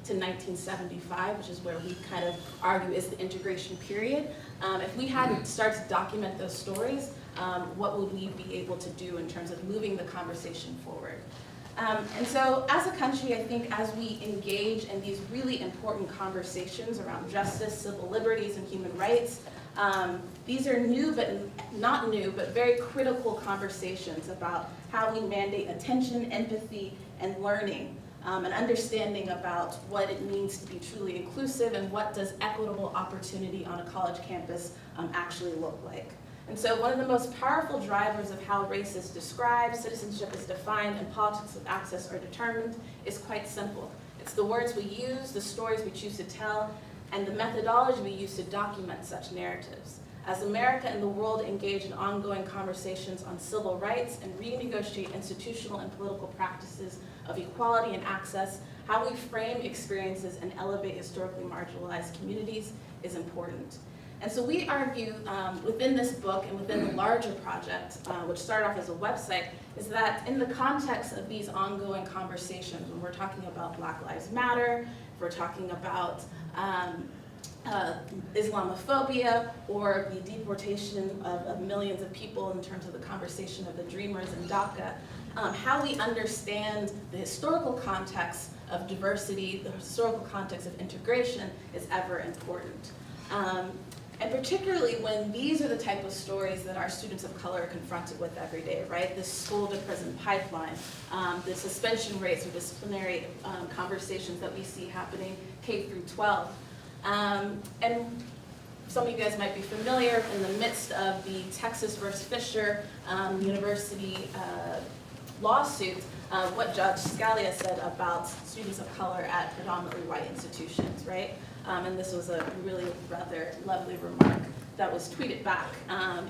to 1975, which is where we kind of argue is the integration period. If we hadn't started to document those stories, what would we be able to do in terms of moving the conversation forward? And so as a country, I think as we engage in these really important conversations around justice, civil liberties, and human rights, these are new, but not new, but very critical conversations about how we mandate attention, empathy, and learning, and understanding about what it means to be truly inclusive and what does equitable opportunity on a college campus actually look like. And so one of the most powerful drivers of how race is described, citizenship is defined, and politics of access are determined is quite simple. It's the words we use, the stories we choose to tell, and the methodology we use to document such narratives. As America and the world engage in ongoing conversations on civil rights and renegotiate institutional and political practices of equality and access, how we frame experiences and elevate historically marginalized communities is important. And so we argue within this book and within the larger project, which started off as a website, is that in the context of these ongoing conversations, when we're talking about Black Lives Matter, if we're talking about Islamophobia, or the deportation of millions of people in terms of the conversation of the Dreamers in Dhaka, how we understand the historical context of diversity, the historical context of integration is ever important. And particularly when these are the type of stories that our students of color are confronted with every day, right? This school to prison pipeline, the suspension rates or disciplinary conversations that we see happening K through 12. And some of you guys might be familiar, in the midst of the Texas versus Fisher University lawsuit, what Judge Scalia said about students of color at predominantly white institutions, right? And this was a really rather lovely remark that was tweeted back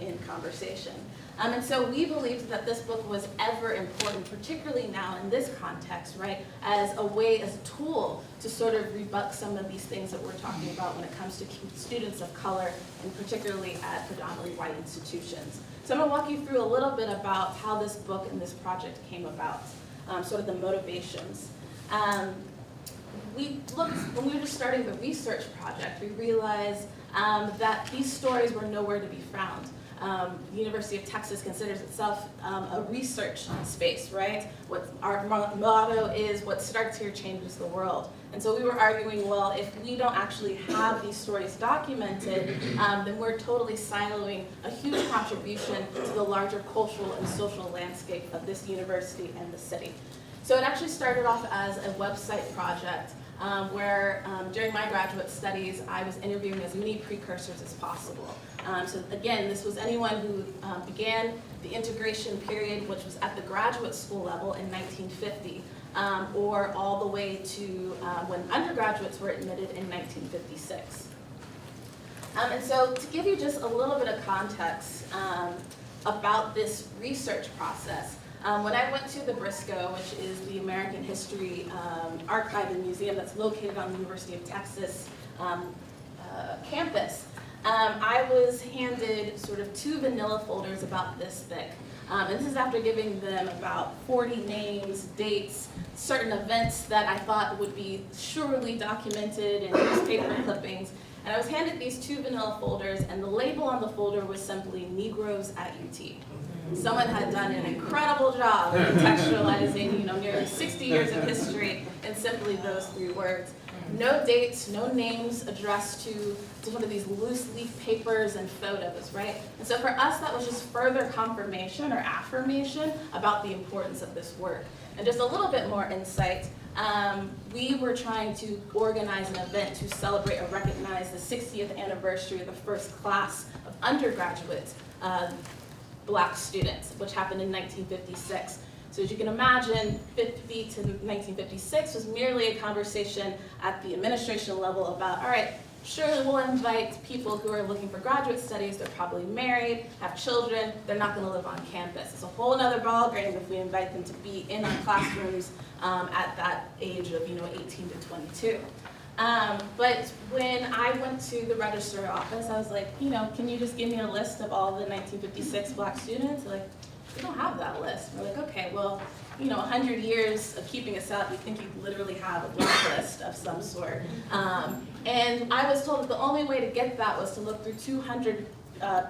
in conversation. And so we believed that this book was ever important, particularly now in this context, right, as a way, as a tool to sort of rebut some of these things that we're talking about when it comes to students of color, and particularly at predominantly white institutions. So I'm going to walk you through a little bit about how this book and this project came about, sort of the motivations. We looked, when we were just starting the research project, we realized that these stories were nowhere to be found. The University of Texas considers itself a research space, right? What our motto is, what starts here changes the world. And so we were arguing, well, if we don't actually have these stories documented, then we're totally siloing a huge contribution to the larger cultural and social landscape of this university and the city. So it actually started off as a website project where during my graduate studies, I was interviewing as many precursors as possible. So again, this was anyone who began the integration period, which was at the graduate school level in 1950, or all the way to when undergraduates were admitted in 1956. And so to give you just a little bit of context about this research process, when I went to the Briscoe, which is the American History Archive and Museum that's located on the University of Texas campus, I was handed sort of 2 vanilla folders about this thick. And this is after giving them about 40 names, dates, certain events that I thought would be surely documented in newspaper clippings. And I was handed these 2 vanilla folders, and the label on the folder was simply Negroes at UT. Someone had done an incredible job of contextualizing, nearly 60 years of history in simply those 3 words. No dates, no names addressed to one of these loose leaf papers and photos, right? And so for us, that was just further confirmation or affirmation about the importance of this work. And just a little bit more insight, we were trying to organize an event to celebrate or recognize the 60th anniversary of the first class of undergraduate Black students, which happened in 1956. So as you can imagine, 50 to 1956 was merely a conversation at the administration level about, all right, surely we'll invite people who are looking for graduate studies, they're probably married, have children, they're not gonna live on campus. It's a whole other ballgame if we invite them to be in our classrooms at that age of 18 to 22. But when I went to the registrar office, I was like, can you just give me a list of all the 1956 Black students? They're like, we don't have that list. We're like, okay, well, 100 years of keeping us out, you think you literally have a black list of some sort. And I was told that the only way to get that was to look through 200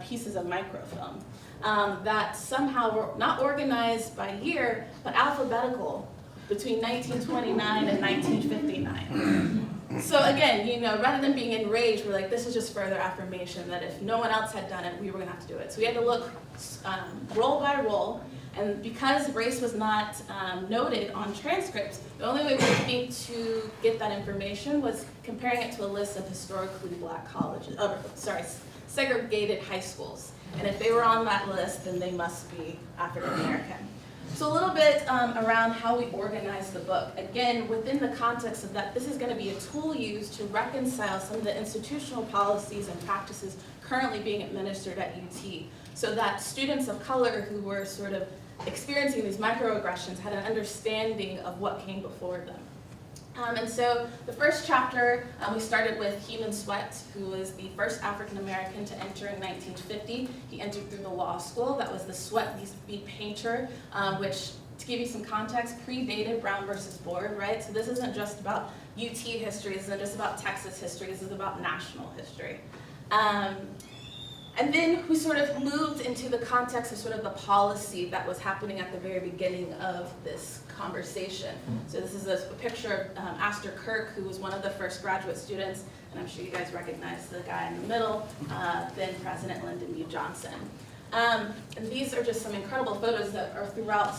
pieces of microfilm that somehow were not organized by year, but alphabetical between 1929 and 1959. So again, rather than being enraged, we're like, this is just further affirmation that if no one else had done it, we were gonna have to do it. So we had to look roll by roll, and because race was not noted on transcripts, the only way we could think to get that information was comparing it to a list of historically black colleges, segregated high schools. And if they were on that list, then they must be African American. So a little bit around how we organize the book. Again, within the context of that, this is going to be a tool used to reconcile some of the institutional policies and practices currently being administered at UT, so that students of color who were sort of experiencing these microaggressions had an understanding of what came before them. And so the first chapter, we started with Heman Sweat, who was the first African American to enter in 1950. He entered through the law school. That was the Sweat v. Painter, which, to give you some context, predated Brown versus Board, right? So this isn't just about UT history, this isn't just about Texas history, this is about national history. And then we sort of moved into the context of sort of the policy that was happening at the very beginning of this conversation. So this is a picture of Astor Kirk, who was one of the first graduate students, and I'm sure you guys recognize the guy in the middle, then President Lyndon B. Johnson. And these are just some incredible photos that are throughout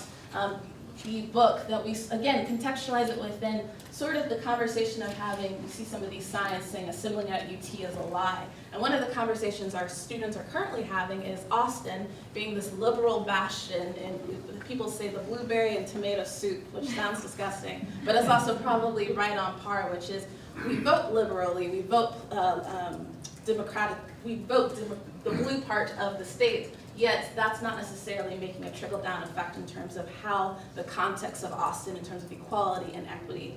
the book that we, again, contextualize it within sort of the conversation of having, you see some of these signs saying assembling at UT is a lie. And one of the conversations our students are currently having is Austin being this liberal bastion, and people say the blueberry and tomato soup, which sounds disgusting, but it's also probably right on par, which is we vote liberally, we vote democratic, we vote the blue part of the state, yet that's not necessarily making a trickle-down effect in terms of how the context of Austin in terms of equality and equity.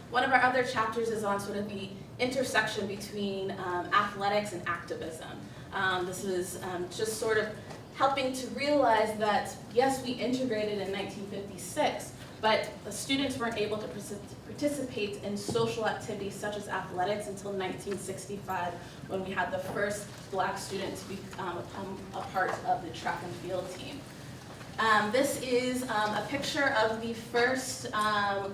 One of our other chapters is on sort of the intersection between athletics and activism. This is just sort of helping to realize that, yes, we integrated in 1956, but the students weren't able to participate in social activities such as athletics until 1965, when we had the first black student to become a part of the track and field team. This is a picture of the first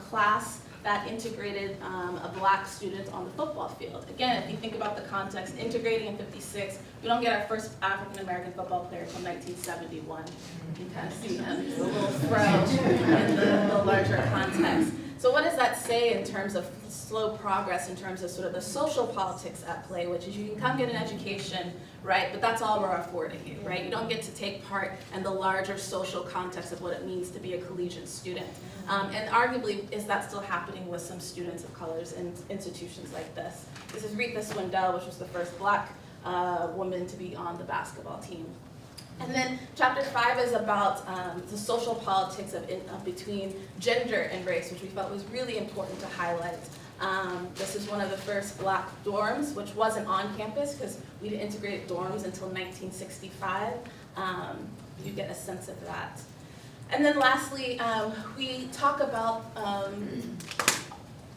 class that integrated a black student on the football field. Again, if you think about the context, integrating in 56, we don't get our first African-American football player until 1971. You can kind of see him, he's a little fro in the larger context. So what does that say in terms of slow progress, in terms of sort of the social politics at play, which is you can come get an education, right, but that's all we're affording you, right? You don't get to take part in the larger social context of what it means to be a collegiate student. And arguably, is that still happening with some students of colors in institutions like this? This is Rita Swindell, which was the first black woman to be on the basketball team. And then chapter 5 is about the social politics of between gender and race, which we felt was really important to highlight. This is one of the first black dorms, which wasn't on campus because we didn't integrate dorms until 1965. You get a sense of that. And then lastly, we talk about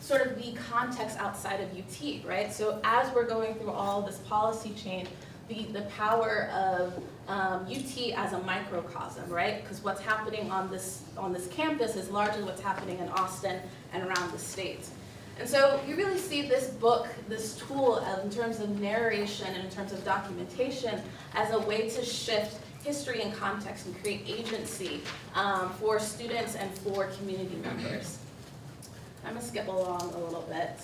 sort of the context outside of UT, right? So as we're going through all this policy change, the power of UT as a microcosm, right? Because what's happening on this campus is largely what's happening in Austin and around the state. And so you really see this book, this tool in terms of narration and in terms of documentation as a way to shift history and context and create agency for students and for community members. I'm gonna skip along a little bit.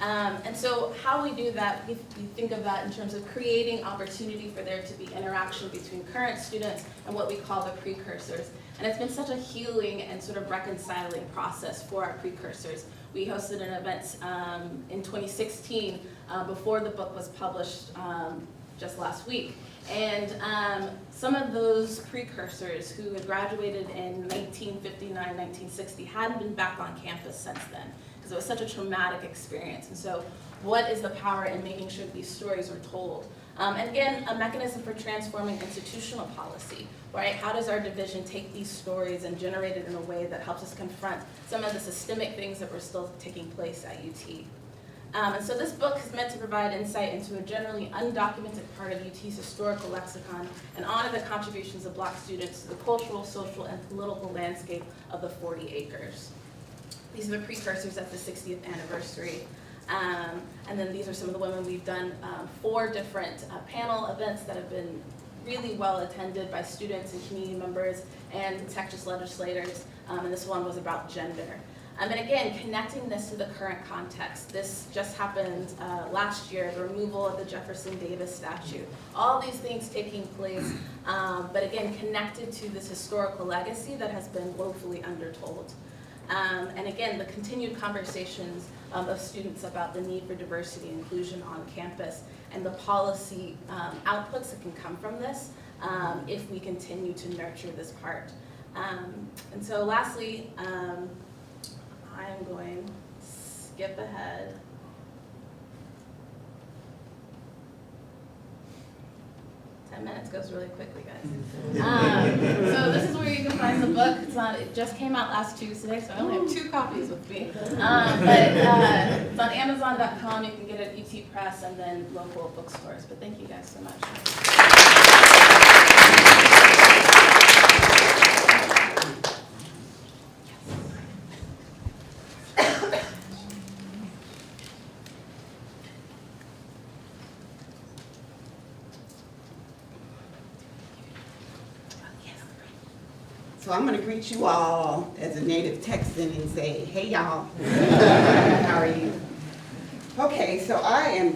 And so how we do that, we think of that in terms of creating opportunity for there to be interaction between current students and what we call the precursors. And it's been such a healing and sort of reconciling process for our precursors. We hosted an event in 2016 before the book was published just last week. And some of those precursors who had graduated in 1959, 1960 hadn't been back on campus since then, because it was such a traumatic experience. And so what is the power in making sure these stories are told? And again, a mechanism for transforming institutional policy, right? How does our division take these stories and generate it in a way that helps us confront some of the systemic things that were still taking place at UT? And so this book is meant to provide insight into a generally undocumented part of UT's historical lexicon and honor the contributions of Black students to the cultural, social, and political landscape of the 40 acres. These are the precursors at the 60th anniversary. And then these are some of the women we've done 4 different panel events that have been really well attended by students and community members and Texas legislators. And this one was about gender. And again, connecting this to the current context. This just happened last year, the removal of the Jefferson Davis statue. All these things taking place, but again, connected to this historical legacy that has been woefully undertold. And again, the continued conversations of students about the need for diversity and inclusion on campus and the policy outputs that can come from this if we continue to nurture this part. And so lastly, I'm going to skip ahead. Minutes goes really quickly, guys. So this is where you can find the book. It just came out last Tuesday, so I only have 2 copies with me. But it's on Amazon.com. You can get it at UT Press and then local bookstores. But thank you guys so much. So I'm going to greet you all as a native Texan and say, hey y'all, how are you? Okay, so I am